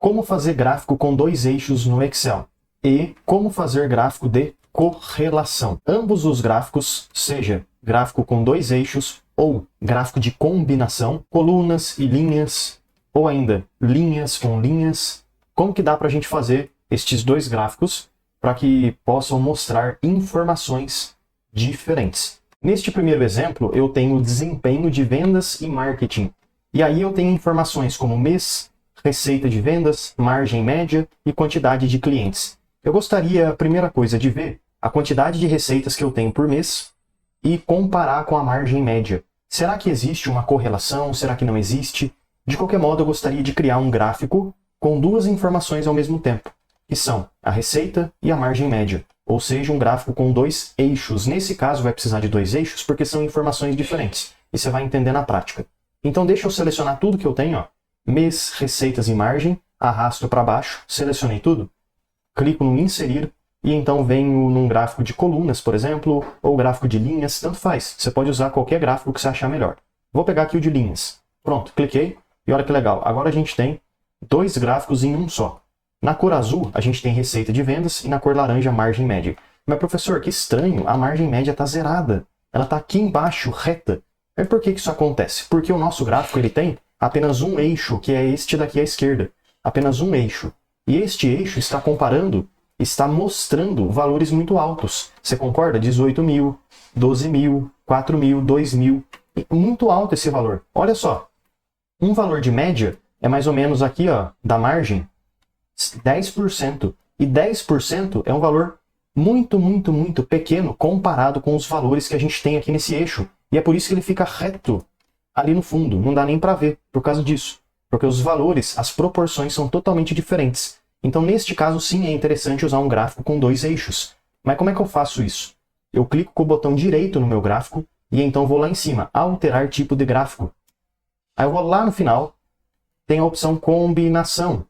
como fazer gráfico com dois eixos no Excel e como fazer gráfico de correlação. Ambos os gráficos, seja gráfico com dois eixos ou gráfico de combinação, colunas e linhas, ou ainda linhas com linhas, como que dá para a gente fazer estes dois gráficos para que possam mostrar informações diferentes. Neste primeiro exemplo, eu tenho desempenho de vendas e marketing. E aí eu tenho informações como mês, receita de vendas, margem média e quantidade de clientes. Eu gostaria, a primeira coisa, de ver a quantidade de receitas que eu tenho por mês e comparar com a margem média. Será que existe uma correlação? Será que não existe? De qualquer modo, eu gostaria de criar um gráfico com duas informações ao mesmo tempo, que são a receita e a margem média. Ou seja, um gráfico com dois eixos. Nesse caso, vai precisar de dois eixos porque são informações diferentes. E você vai entender na prática. Então, deixa eu selecionar tudo que eu tenho, ó. Mês, receitas e margem. Arrasto para baixo, selecionei tudo. Clico no inserir e então venho num gráfico de colunas, por exemplo, ou gráfico de linhas, tanto faz. Você pode usar qualquer gráfico que você achar melhor. Vou pegar aqui o de linhas. Pronto, cliquei e olha que legal. Agora a gente tem dois gráficos em um só. Na cor azul, a gente tem receita de vendas e na cor laranja, margem média. Mas, professor, que estranho, a margem média está zerada. Ela está aqui embaixo, reta. Mas por que isso acontece? Porque o nosso gráfico ele tem apenas um eixo, que é este daqui à esquerda. Apenas um eixo. E este eixo está comparando, está mostrando valores muito altos. Você concorda? 18 mil, 12 mil, 4 mil, 2 mil. Muito alto esse valor. Olha só. Um valor de média é mais ou menos aqui, ó, da margem, 10%. E 10% é um valor muito, muito, muito pequeno comparado com os valores que a gente tem aqui nesse eixo. E é por isso que ele fica reto ali no fundo. Não dá nem para ver por causa disso. Porque os valores, as proporções são totalmente diferentes. Então, neste caso, sim, é interessante usar um gráfico com dois eixos. Mas como é que eu faço isso? Eu clico com o botão direito no meu gráfico e então vou lá em cima, alterar tipo de gráfico. Aí eu vou lá no final, tem a opção combinação.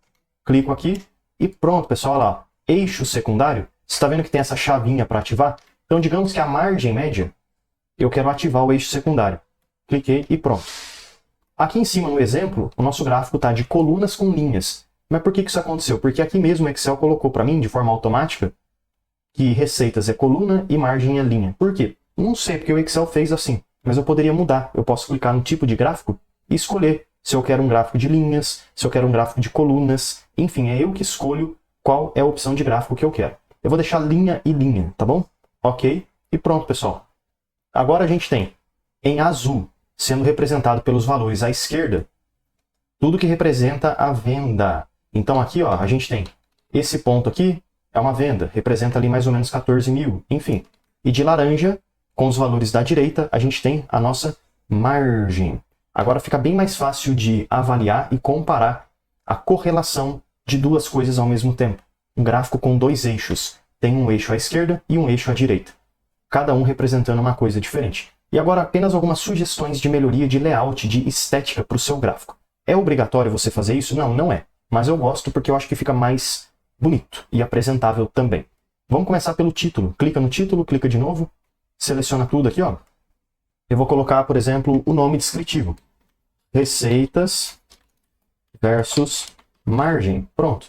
Clico aqui e pronto, pessoal, olha lá, eixo secundário. Você está vendo que tem essa chavinha para ativar? Então, digamos que a margem média, eu quero ativar o eixo secundário. Cliquei e pronto. Aqui em cima no exemplo, o nosso gráfico está de colunas com linhas. Mas por que isso aconteceu? Porque aqui mesmo o Excel colocou para mim, de forma automática, que receitas é coluna e margem é linha. Por quê? Não sei, porque o Excel fez assim. Mas eu poderia mudar. Eu posso clicar no tipo de gráfico e escolher se eu quero um gráfico de linhas, se eu quero um gráfico de colunas. Enfim, é eu que escolho qual é a opção de gráfico que eu quero. Eu vou deixar linha e linha, tá bom? Ok? E pronto, pessoal. Agora a gente tem, em azul, sendo representado pelos valores à esquerda, tudo que representa a venda. Então aqui, ó, a gente tem esse ponto aqui, é uma venda, representa ali mais ou menos 14 mil, enfim. E de laranja, com os valores da direita, a gente tem a nossa margem. Agora fica bem mais fácil de avaliar e comparar a correlação de duas coisas ao mesmo tempo. Um gráfico com dois eixos. Tem um eixo à esquerda e um eixo à direita. Cada um representando uma coisa diferente. E agora apenas algumas sugestões de melhoria de layout, de estética para o seu gráfico. É obrigatório você fazer isso? Não, não é. Mas eu gosto porque eu acho que fica mais bonito e apresentável também. Vamos começar pelo título. Clica no título, clica de novo, seleciona tudo aqui, ó. Eu vou colocar, por exemplo, o nome descritivo. Receitas versus margem. Pronto.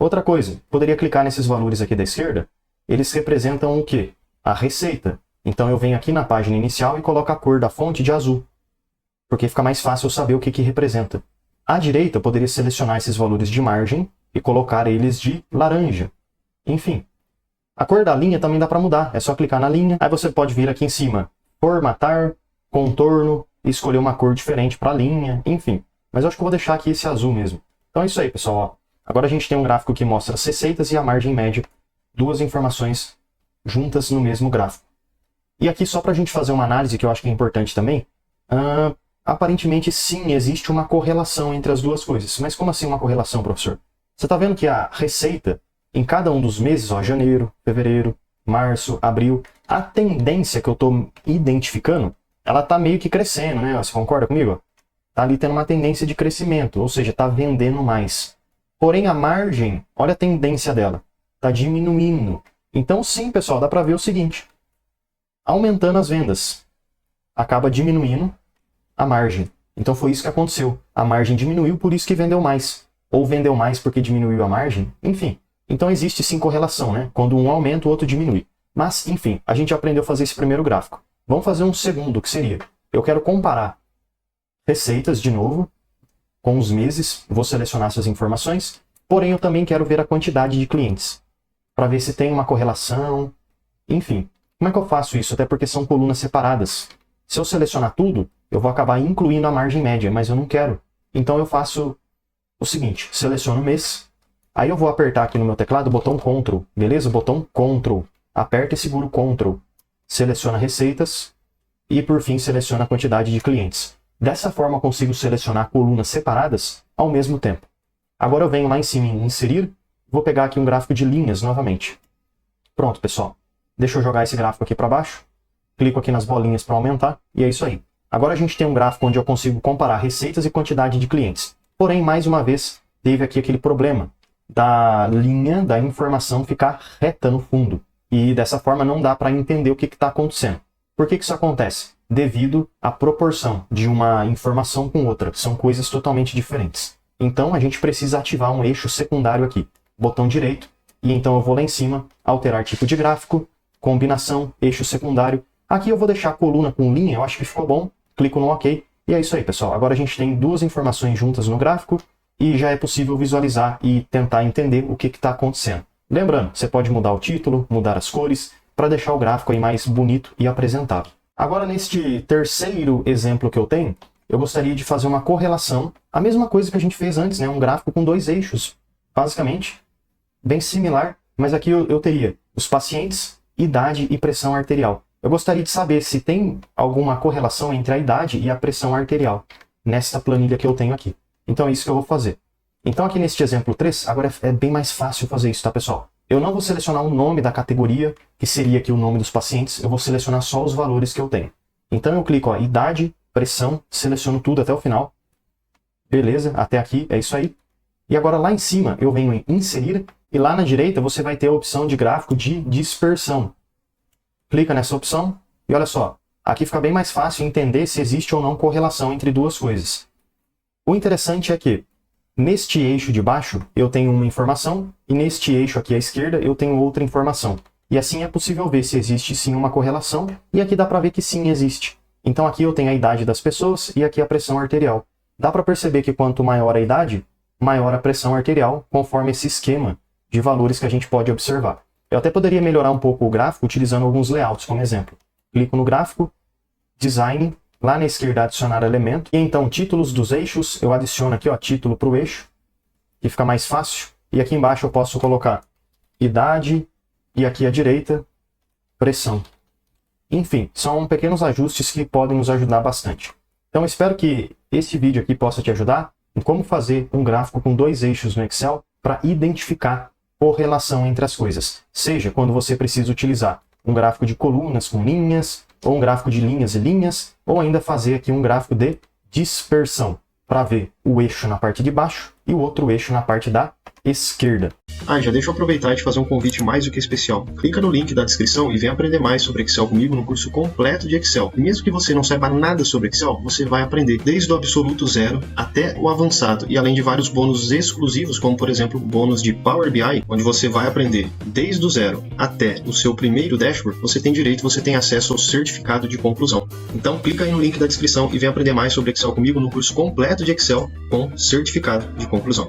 Outra coisa, poderia clicar nesses valores aqui da esquerda. Eles representam o quê? A receita. Então eu venho aqui na página inicial e coloco a cor da fonte de azul. Porque fica mais fácil eu saber o que representa. À direita, eu poderia selecionar esses valores de margem e colocar eles de laranja. Enfim. A cor da linha também dá para mudar. É só clicar na linha. Aí você pode vir aqui em cima, formatar, contorno, e escolher uma cor diferente para a linha. Enfim. Mas eu acho que eu vou deixar aqui esse azul mesmo. Então é isso aí, pessoal. Ó. Agora a gente tem um gráfico que mostra as receitas e a margem média. Duas informações juntas no mesmo gráfico. E aqui só para a gente fazer uma análise que eu acho que é importante também. Aparentemente sim, existe uma correlação entre as duas coisas. Mas como assim uma correlação, professor? Você está vendo que a receita, em cada um dos meses, ó, janeiro, fevereiro, março, abril, a tendência que eu estou identificando, ela está meio que crescendo, né? Você concorda comigo? Está ali tendo uma tendência de crescimento, ou seja, está vendendo mais. Porém, a margem, olha a tendência dela, está diminuindo. Então sim, pessoal, dá para ver o seguinte. Aumentando as vendas, acaba diminuindo a margem. Então foi isso que aconteceu. A margem diminuiu, por isso que vendeu mais. ou vendeu mais porque diminuiu a margem, enfim. Então existe sim correlação, né? Quando um aumenta, o outro diminui. Mas, enfim, a gente aprendeu a fazer esse primeiro gráfico. Vamos fazer um segundo, que seria, eu quero comparar receitas de novo com os meses, vou selecionar essas informações, porém eu também quero ver a quantidade de clientes, para ver se tem uma correlação, enfim. Como é que eu faço isso? Até porque são colunas separadas. Se eu selecionar tudo, eu vou acabar incluindo a margem média, mas eu não quero. Então eu faço o seguinte, seleciono o mês, aí eu vou apertar aqui no meu teclado o botão Ctrl, beleza? O botão Ctrl, aperta e segura o Ctrl, seleciona receitas e por fim seleciona a quantidade de clientes. Dessa forma eu consigo selecionar colunas separadas ao mesmo tempo. Agora eu venho lá em cima em inserir, vou pegar aqui um gráfico de linhas novamente. Pronto, pessoal. Deixa eu jogar esse gráfico aqui para baixo, clico aqui nas bolinhas para aumentar e é isso aí. Agora a gente tem um gráfico onde eu consigo comparar receitas e quantidade de clientes. Porém, mais uma vez, teve aqui aquele problema da linha da informação ficar reta no fundo. E dessa forma não dá para entender o que está acontecendo. Por que isso acontece? Devido à proporção de uma informação com outra. São coisas totalmente diferentes. Então a gente precisa ativar um eixo secundário aqui. Botão direito. E então eu vou lá em cima, alterar tipo de gráfico, combinação, eixo secundário. Aqui eu vou deixar a coluna com linha, eu acho que ficou bom. Clico no OK. E é isso aí, pessoal. Agora a gente tem duas informações juntas no gráfico e já é possível visualizar e tentar entender o que está acontecendo. Lembrando, você pode mudar o título, mudar as cores, para deixar o gráfico aí mais bonito e apresentável. Agora, neste terceiro exemplo que eu tenho, eu gostaria de fazer uma correlação, a mesma coisa que a gente fez antes, né? Um gráfico com dois eixos, basicamente, bem similar, mas aqui eu teria os pacientes, idade e pressão arterial. Eu gostaria de saber se tem alguma correlação entre a idade e a pressão arterial, nessa planilha que eu tenho aqui. Então é isso que eu vou fazer. Então aqui neste exemplo 3, agora é bem mais fácil fazer isso, tá, pessoal? Eu não vou selecionar o nome da categoria, que seria aqui o nome dos pacientes, eu vou selecionar só os valores que eu tenho. Então eu clico, ó, idade, pressão, seleciono tudo até o final. Beleza, até aqui, é isso aí. E agora lá em cima eu venho em inserir, e lá na direita você vai ter a opção de gráfico de dispersão. Clica nessa opção, e olha só, aqui fica bem mais fácil entender se existe ou não correlação entre duas coisas. O interessante é que, neste eixo de baixo, eu tenho uma informação, e neste eixo aqui à esquerda, eu tenho outra informação. E assim é possível ver se existe sim uma correlação, e aqui dá para ver que sim existe. Então aqui eu tenho a idade das pessoas, e aqui a pressão arterial. Dá para perceber que quanto maior a idade, maior a pressão arterial, conforme esse esquema de valores que a gente pode observar. Eu até poderia melhorar um pouco o gráfico utilizando alguns layouts como exemplo. Clico no gráfico, Design, lá na esquerda adicionar elemento, e então títulos dos eixos, eu adiciono aqui, ó, título para o eixo, que fica mais fácil, e aqui embaixo eu posso colocar idade, e aqui à direita, pressão. Enfim, são pequenos ajustes que podem nos ajudar bastante. Então espero que esse vídeo aqui possa te ajudar em como fazer um gráfico com dois eixos no Excel para identificar correlação entre as coisas. Seja quando você precisa utilizar um gráfico de colunas com linhas, ou um gráfico de linhas e linhas, ou ainda fazer aqui um gráfico de dispersão, para ver o eixo na parte de baixo e o outro eixo na parte da esquerda. Já deixa eu aproveitar e te fazer um convite mais do que especial. Clica no link da descrição e vem aprender mais sobre Excel comigo no curso completo de Excel. E mesmo que você não saiba nada sobre Excel, você vai aprender desde o absoluto zero até o avançado, e além de vários bônus exclusivos, como por exemplo o bônus de Power BI, onde você vai aprender desde o zero até o seu primeiro dashboard, você tem direito, você tem acesso ao certificado de conclusão. Então clica aí no link da descrição e vem aprender mais sobre Excel comigo no curso completo de Excel com certificado de conclusão.